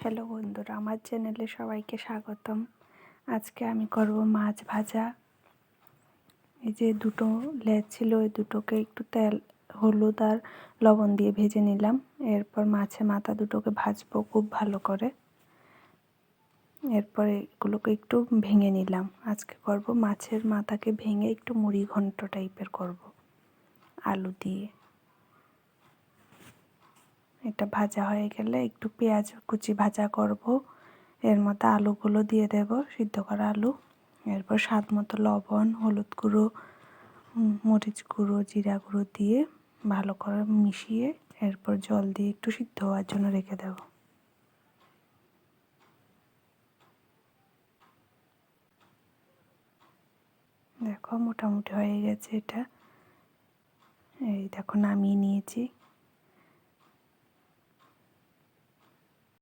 Hello বন্ধুরা, আমার চ্যানেলে সবাইকে স্বাগতম। আজকে আমি করব মাছ ভাজা। এই যে দুটো লেজ ছিল, ওই দুটোকে একটু তেল, হলুদ আর লবণ দিয়ে ভেজে নিলাম। এরপর মাছের মাথা দুটোকে ভাজবো খুব ভালো করে। এরপরে এগুলোকে একটু ভেঙে নিলাম। আজকে করব মাছের মাথাকে ভেঙে একটু মুড়ি ঘন্ট টাইপের করব আলু দিয়ে। এটা ভাজা হয়ে গেলে একটু পেঁয়াজ কুচি ভাজা করব। এর মধ্যে আলুগুলো দিয়ে দেব, সিদ্ধ করা আলু। এরপর স্বাদ মতো লবণ, হলুদ গুঁড়ো, মরিচ গুঁড়ো, জিরা গুঁড়ো দিয়ে ভালো করে মিশিয়ে এরপর জল দিয়ে একটু সিদ্ধ হওয়ার জন্য রেখে দেব। দেখো মোটামুটি হয়ে গেছে এটা। এই দেখো নামিয়ে নিয়েছি।